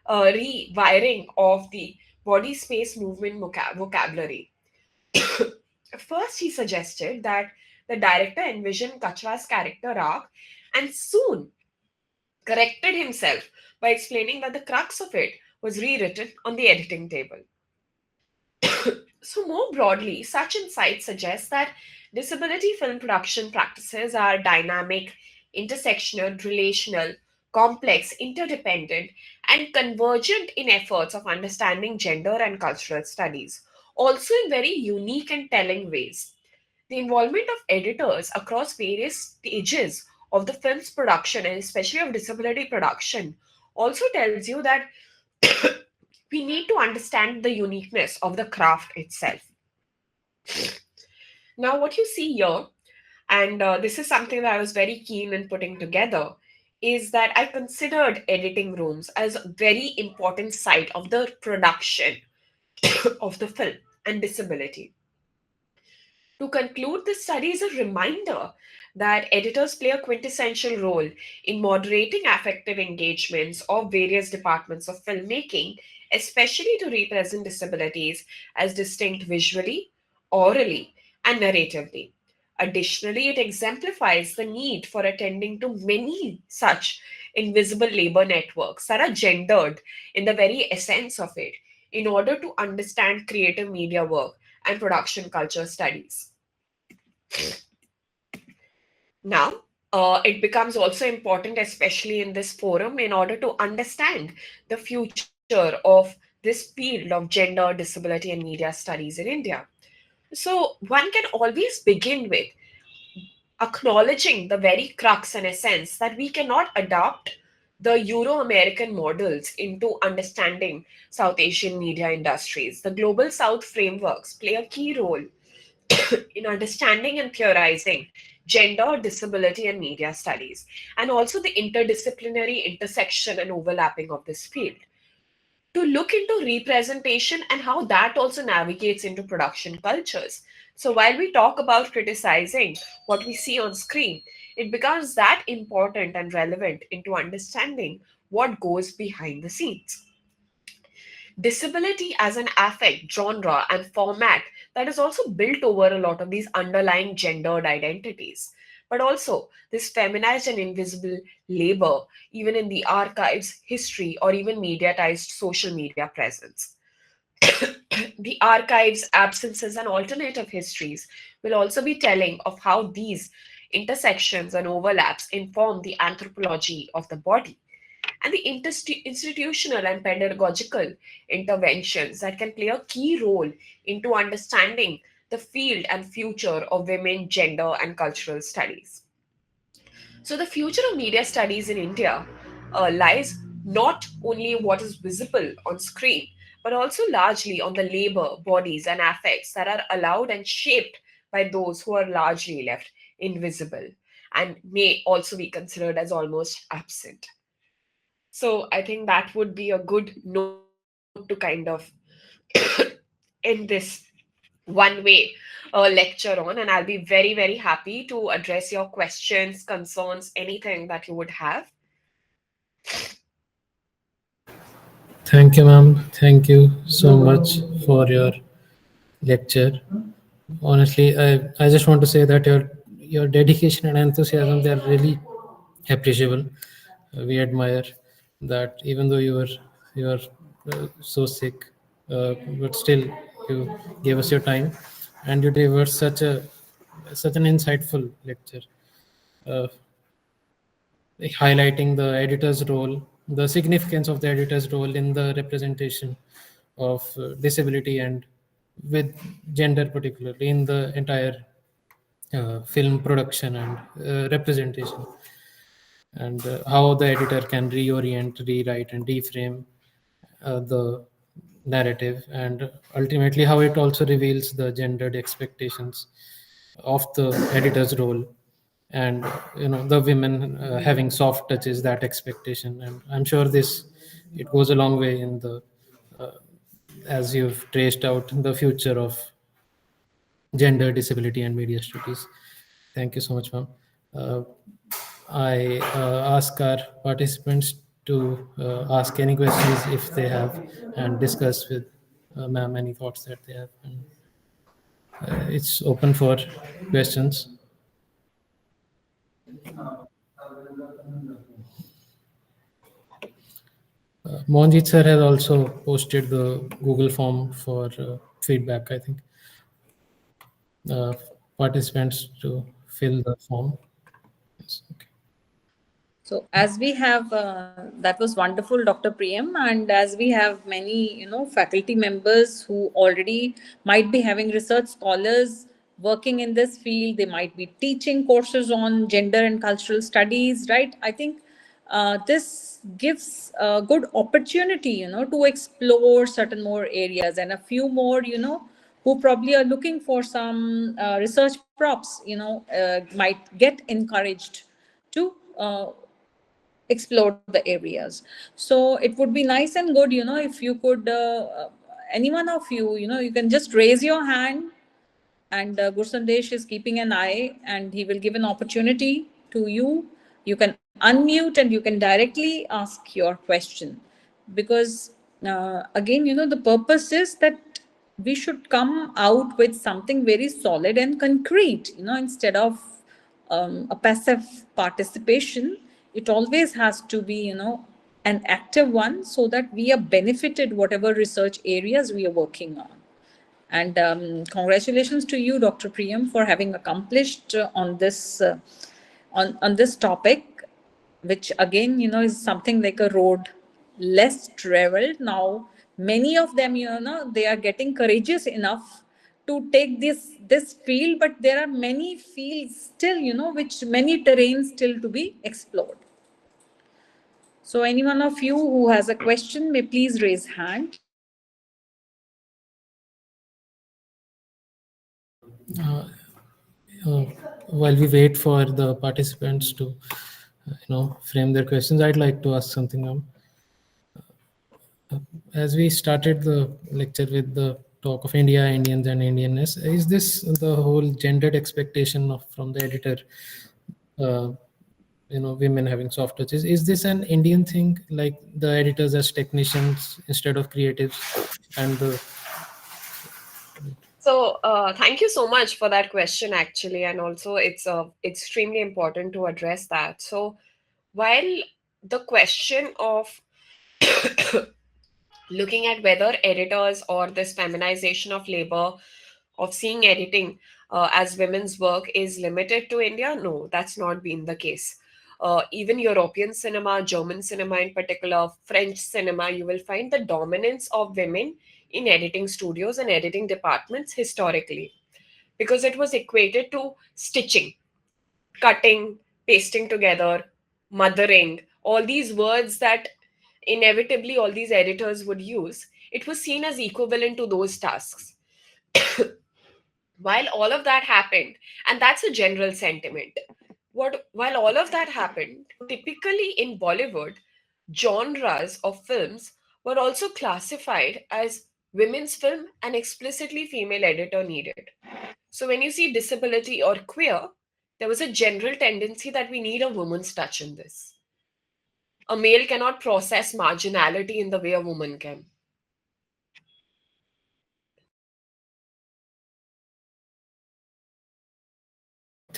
rewiring of the body space movement vocabulary. First, he suggested that the director envisioned Kachra's character arc and soon corrected himself by explaining that the crux of it was rewritten on the editing table. So, more broadly, such insights suggest that disability film production practices are dynamic, intersectional, relational, complex, interdependent, and convergent in efforts of understanding gender and cultural studies, also in very unique and telling ways. The involvement of editors across various stages of the film's production, and especially of disability production, also tells you that we need to understand the uniqueness of the craft itself. Now, what you see here, and this is something that I was very keen in putting together, is that I considered editing rooms as a very important site of the production of the film and disability. To conclude, this study is a reminder that editors play a quintessential role in moderating affective engagements of various departments of filmmaking, especially to represent disabilities as distinct visually, orally, and narratively. Additionally, it exemplifies the need for attending to many such invisible labor networks that are gendered in the very essence of it in order to understand creative media work and production culture studies. Now, it becomes also important, especially in this forum, in order to understand the future of this field of gender, disability, and media studies in India. So, one can always begin with acknowledging the very crux and essence that we cannot adopt the Euro American models into understanding South Asian media industries. The Global South frameworks play a key role in understanding and theorizing gender, disability, and media studies, and also the interdisciplinary intersection and overlapping of this field. To look into representation and how that also navigates into production cultures. So, while we talk about criticizing what we see on screen, it becomes that important and relevant into understanding what goes behind the scenes. Disability as an affect, genre, and format that is also built over a lot of these underlying gendered identities. But also this feminized and invisible labor, even in the archives, history, or even mediatized social media presence. The archives, absences, and alternative histories will also be telling of how these intersections and overlaps inform the anthropology of the body and the institutional and pedagogical interventions that can play a key role into understanding the field and future of women, gender, and cultural studies. So, the future of media studies in India lies not only in what is visible on screen, but also largely on the labor, bodies, and affects that are allowed and shaped by those who are largely left invisible and may also be considered as almost absent. So I think that would be a good note to kind of end this one way lecture on. And I'll be very, very happy to address your questions, concerns, anything that you would have. Thank you, ma'am. Thank you so much for your lecture. Honestly, I just want to say that your dedication and enthusiasm, they are really appreciable. We admire that even though you are so sick, but still you gave us your time and you delivered such an insightful lecture. Uh, Highlighting the editor's role, the significance of the editor's role in the representation of disability and with gender, particularly in the entire film production and representation, and how the editor can reorient, rewrite, and reframe the narrative, and ultimately how it also reveals the gendered expectations of the editor's role, and the women having soft touches that expectation. And I'm sure this, it goes a long way in the uh, as you've traced out the future of gender, disability, and media studies. Thank you so much, ma'am. Uh, I ask our participants to ask any questions if they have, and discuss with ma'am any thoughts that they have. And it's open for questions. Monjit sir has also posted the Google form for feedback, I think. Uh, Participants to fill the form. Yes, okay. So as we have, that was wonderful, Dr. Priyam, and as we have many, faculty members who already might be having research scholars working in this field, they might be teaching courses on gender and cultural studies, right? I think this gives a good opportunity, to explore certain more areas, and a few more, who probably are looking for some research props, might get encouraged to explore the areas. So it would be nice and good, if you could, any one of you, you can just raise your hand, and Gursandesh is keeping an eye, and he will give an opportunity to you. You can unmute and you can directly ask your question, because again, the purpose is that we should come out with something very solid and concrete, instead of a passive participation. It always has to be, an active one, so that we are benefited whatever research areas we are working on. And congratulations to you, Dr. Priyam, for having accomplished on this topic, which again, is something like a road less traveled. Now, many of them, they are getting courageous enough to take this field, but there are many fields still, which many terrains still to be explored. So, any one of you who has a question may please raise hand. Uh, uh, while we wait for the participants to frame their questions, I'd like to ask something, ma'am. As we started the lecture with the talk of India, Indians, and Indianness, is this the whole gendered expectation of from the editor? Uh, Women having soft touches. Is this an Indian thing, like the editors as technicians instead of creatives, and the So, thank you so much for that question, actually, and also it's extremely important to address that. So, while the question of looking at whether editors or this feminization of labor, of seeing editing as women's work is limited to India, no, that's not been the case. Even European cinema, German cinema in particular, French cinema, you will find the dominance of women in editing studios and editing departments historically, because it was equated to stitching, cutting, pasting together, mothering, all these words that inevitably all these editors would use. It was seen as equivalent to those tasks. While all of that happened, and that's a general sentiment, while all of that happened, typically in Bollywood, genres of films were also classified as women's film and explicitly female editor needed. So when you see disability or queer, there was a general tendency that we need a woman's touch in this. A male cannot process marginality in the way a woman can.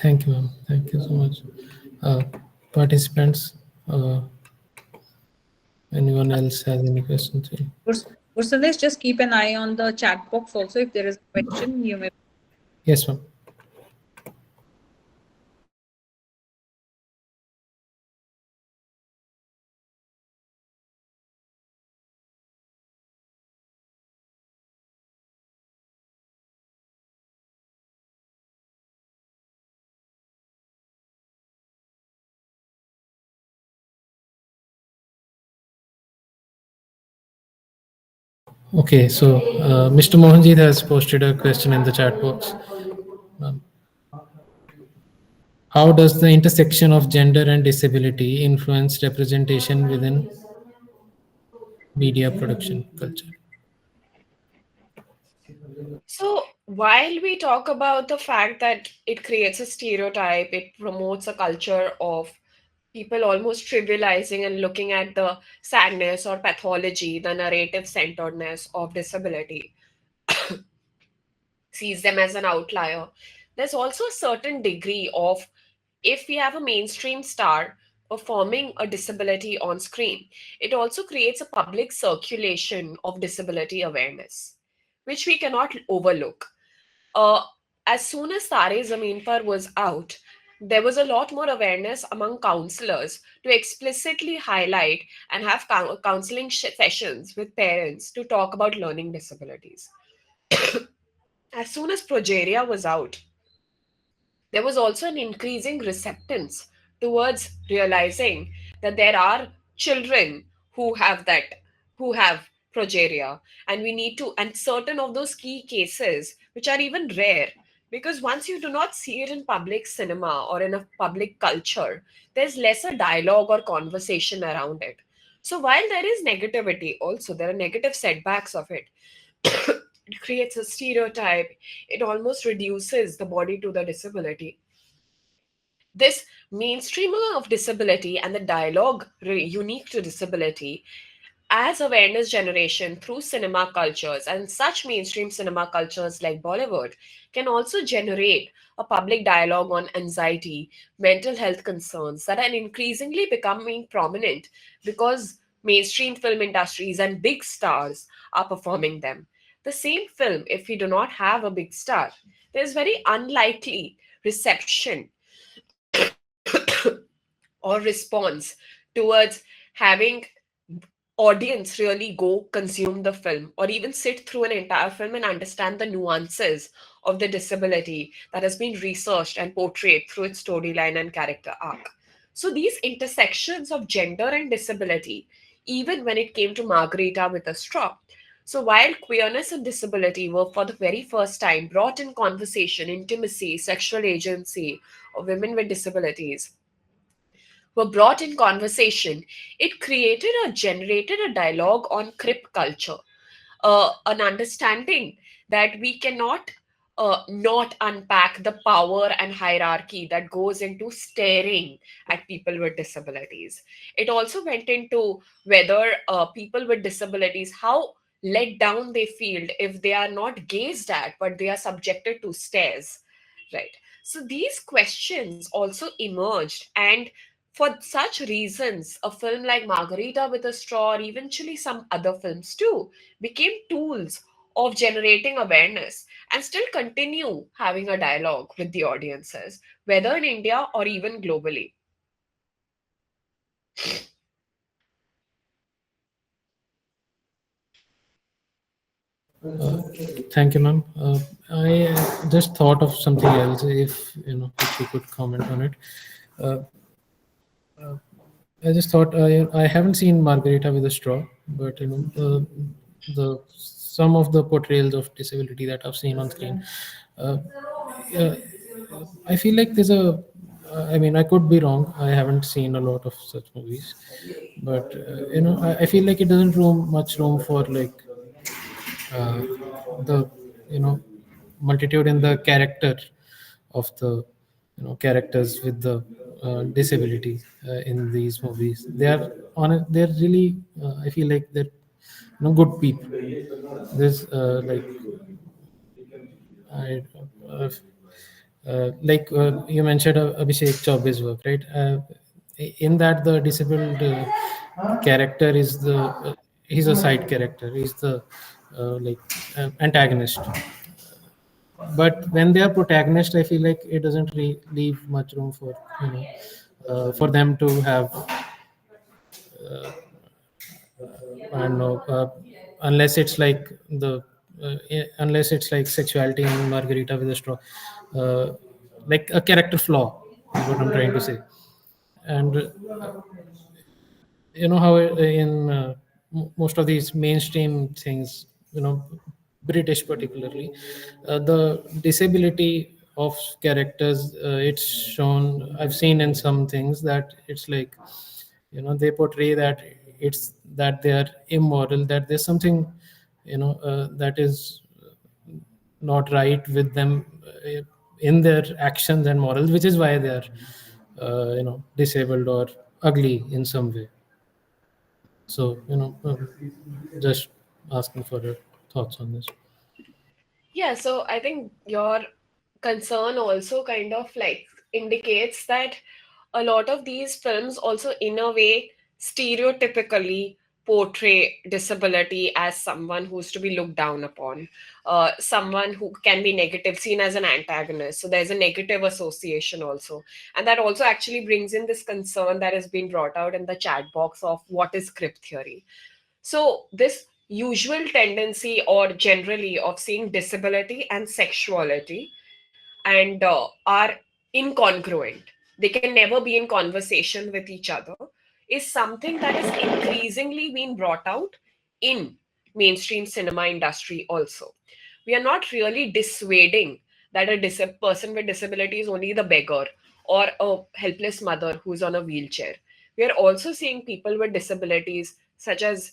thank you, ma'am. Thank you so much. Uh, Participants, anyone else has any questions? Gursandesh, just keep an eye on the chat box also. If there is a question, you may. Yes, ma'am. Okay, so Mr. Mohanjit has posted a question in the chat box. Um, how does the intersection of gender and disability influence representation within media production culture? So, while we talk about the fact that it creates a stereotype, it promotes a culture of people almost trivializing and looking at the sadness or pathology, the narrative centeredness of disability, sees them as an outlier. There's also a certain degree of, if we have a mainstream star performing a disability on screen, it also creates a public circulation of disability awareness, which we cannot overlook. uh, as soon as Sare Zameen Par was out, there was a lot more awareness among counselors to explicitly highlight and have counseling sessions with parents to talk about learning disabilities. As soon as Progeria was out, there was also an increasing receptance towards realizing that there are children who have progeria, and we need to, and certain of those key cases which are even rare, because once you do not see it in public cinema or in a public culture, there's lesser dialogue or conversation around it. So while there is negativity, also there are negative setbacks of it. It creates a stereotype, it almost reduces the body to the disability. This mainstreaming of disability and the dialogue unique to disability as awareness generation through cinema cultures, and such mainstream cinema cultures like Bollywood can also generate a public dialogue on anxiety, mental health concerns that are increasingly becoming prominent because mainstream film industries and big stars are performing them. The same film, if we do not have a big star, there's very unlikely reception or response towards having audience really go consume the film or even sit through an entire film and understand the nuances of the disability that has been researched and portrayed through its storyline and character arc. So these intersections of gender and disability, even when it came to Margarita with a Straw, so while queerness and disability were for the very first time brought in conversation, intimacy, sexual agency of women with disabilities were brought in conversation, it generated a dialogue on crip culture, an understanding that we cannot not unpack the power and hierarchy that goes into staring at people with disabilities. It also went into whether people with disabilities, how let down they feel if they are not gazed at, but they are subjected to stares, right? So these questions also emerged, and for such reasons, a film like Margarita with a Straw, or eventually some other films too, became tools of generating awareness and still continue having a dialogue with the audiences, whether in India or even globally. Uh, Thank you, ma'am. I just thought of something else. If you could comment on it. Uh, I just thought I haven't seen Margarita with a Straw, but the some of the portrayals of disability that I've seen on screen, uh, uh, I feel like there's a. I mean, I could be wrong. I haven't seen a lot of such movies, but I feel like it doesn't room much room for like uh, the multitude in the character of the characters with the disability in these movies. They are on. They're really. I feel like they're good people. There's I, uh, like you mentioned Abhishek Chaube's work, right? In that, the disabled character is he's a side character. He's the like antagonist. But when they are protagonist, I feel like it doesn't leave much room for for them to have I don't know, unless it's like unless it's like sexuality in Margarita with a Straw, uh, like a character flaw is what I'm trying to say. And you know how in most of these mainstream things, British particularly, the disability of characters, it's shown, I've seen in some things that it's like, they portray that it's that they are immoral, that there's something, that is not right with them in their actions and morals, which is why they are disabled or ugly in some way. So just asking for your thoughts on this. Yeah, so I think your concern also kind of like indicates that a lot of these films also, in a way, stereotypically portray disability as someone who's to be looked down upon, someone who can be negative, seen as an antagonist. So there's a negative association also. And that also actually brings in this concern that has been brought out in the chat box of what is crip theory. So, this usual tendency or generally of seeing disability and sexuality and are incongruent, they can never be in conversation with each other, is something that is increasingly being brought out in mainstream cinema industry also. We are not really dissuading that a person with disability is only the beggar or a helpless mother who's on a wheelchair. We are also seeing people with disabilities such as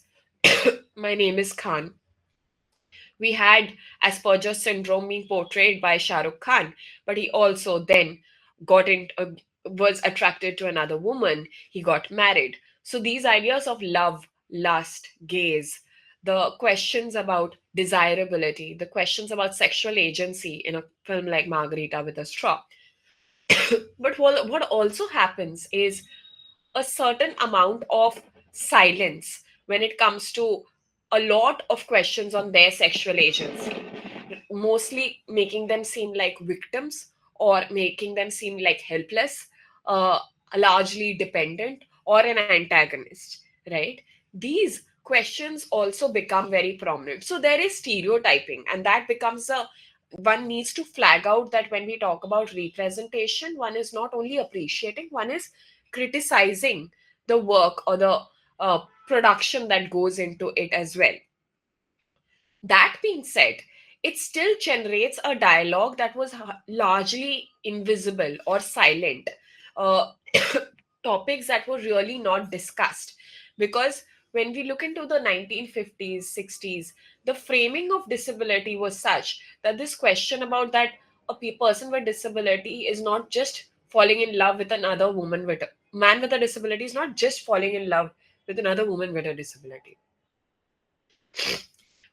My Name is Khan. We had Asperger's syndrome being portrayed by Shah Rukh Khan, but he also then got in, was attracted to another woman. He got married. So these ideas of love, lust, gaze, the questions about desirability, the questions about sexual agency in a film like Margarita with a Straw. But what also happens is a certain amount of silence when it comes to a lot of questions on their sexual agency, mostly making them seem like victims or making them seem like helpless, uh, largely dependent, or an antagonist, right? These questions also become very prominent. So there is stereotyping, and that becomes a one needs to flag out that when we talk about representation, one is not only appreciating, one is criticizing the work or the production that goes into it as well. That being said, it still generates a dialogue that was largely invisible or silent, uh, topics that were really not discussed. Because when we look into the 1950s, 60s, the framing of disability was such that this question about that a person with disability is not just falling in love with another woman with a man with a disability is not just falling in love with another woman with a disability.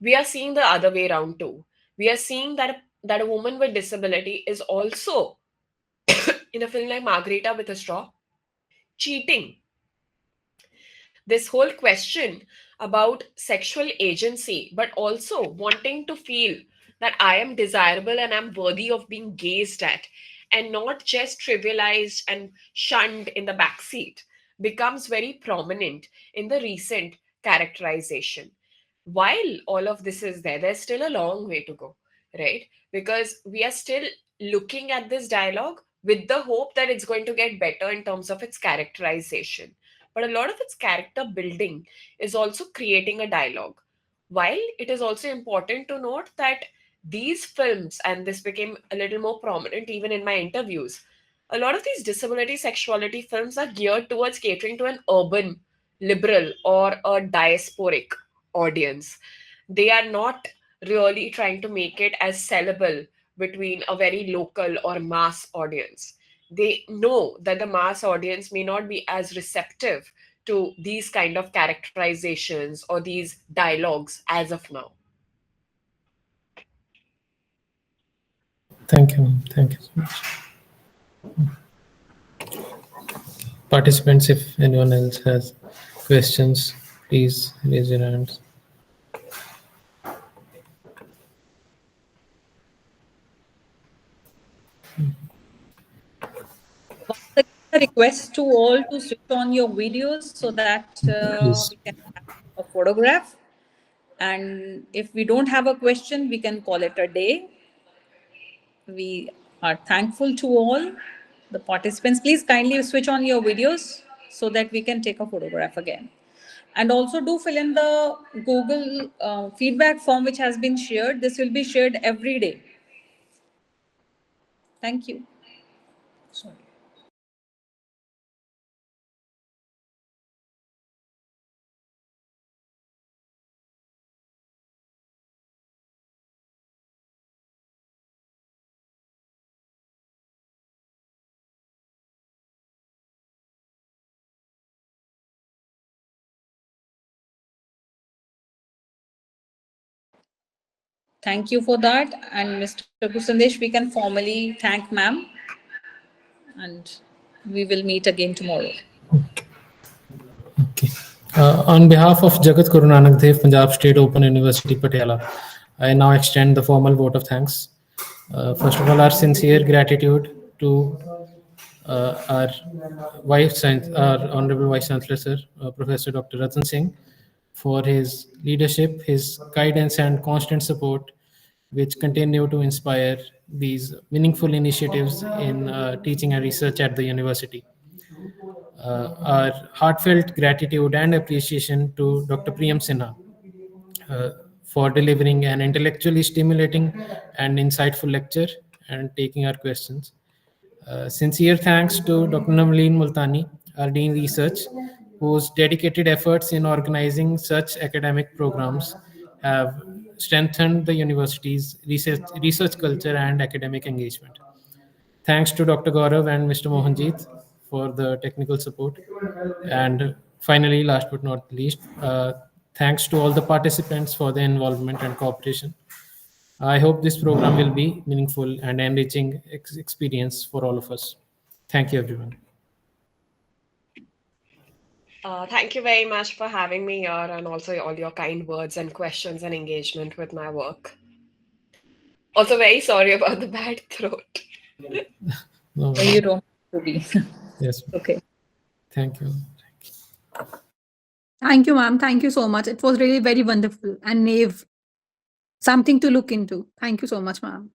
We are seeing the other way around too. We are seeing that a woman with disability is also in a film like Margarita with a Straw cheating. This whole question about sexual agency, but also wanting to feel that I am desirable and I'm worthy of being gazed at and not just trivialized and shunned in the backseat, becomes very prominent in the recent characterization. While all of this is there, there's still a long way to go, right? Because we are still looking at this dialogue with the hope that it's going to get better in terms of its characterization, but a lot of its character building is also creating a dialogue. While it is also important to note that these films, and this became a little more prominent even in my interviews, a lot of these disability sexuality films are geared towards catering to an urban, liberal, or a diasporic audience. They are not really trying to make it as sellable between a very local or mass audience. They know that the mass audience may not be as receptive to these kind of characterizations or these dialogues as of now. Thank you, ma'am. Thank you so much. Participants, if anyone else has questions, please raise your hands. Once again, a request to all to switch on your videos so that Please. we can have a photograph. And if we don't have a question, we can call it a day. We are thankful to all the participants. Please kindly switch on your videos so that we can take a photograph again. And also do fill in the Google feedback form which has been shared. This will be shared every day. Thank you. Sorry. Thank you for that. And Mr. Kusandesh, we can formally thank ma'am, and we will meet again tomorrow. Okay. On behalf of Jagat Guru Nanak Dev Punjab State Open University Patiala, I now extend the formal vote of thanks. First of all, our sincere gratitude to our our Honorable Vice Chancellor, Sir, Professor Dr. Ratan Singh, for his leadership, his guidance, and constant support, which continue to inspire these meaningful initiatives in teaching and research at the university. Our heartfelt gratitude and appreciation to Dr. Priyam Sinha uh, for delivering an intellectually stimulating and insightful lecture and taking our questions. Sincere thanks to Dr. Navleen Multani, our Dean Research, whose dedicated efforts in organizing such academic programs have strengthened the university's research culture and academic engagement. Thanks to Dr. Gaurav and Mr. Mohanjit for the technical support. And finally, last but not least, thanks to all the participants for their involvement and cooperation. I hope this program will be meaningful and enriching experience for all of us. Thank you, everyone. Thank you very much for having me here and also all your kind words and questions and engagement with my work. Also, very sorry about the bad throat. No, So you don't have to be. yes, Okay. thank you. Thank you, ma'am. Thank you so much. It was really very wonderful and Nave, something to look into. Thank you so much, ma'am.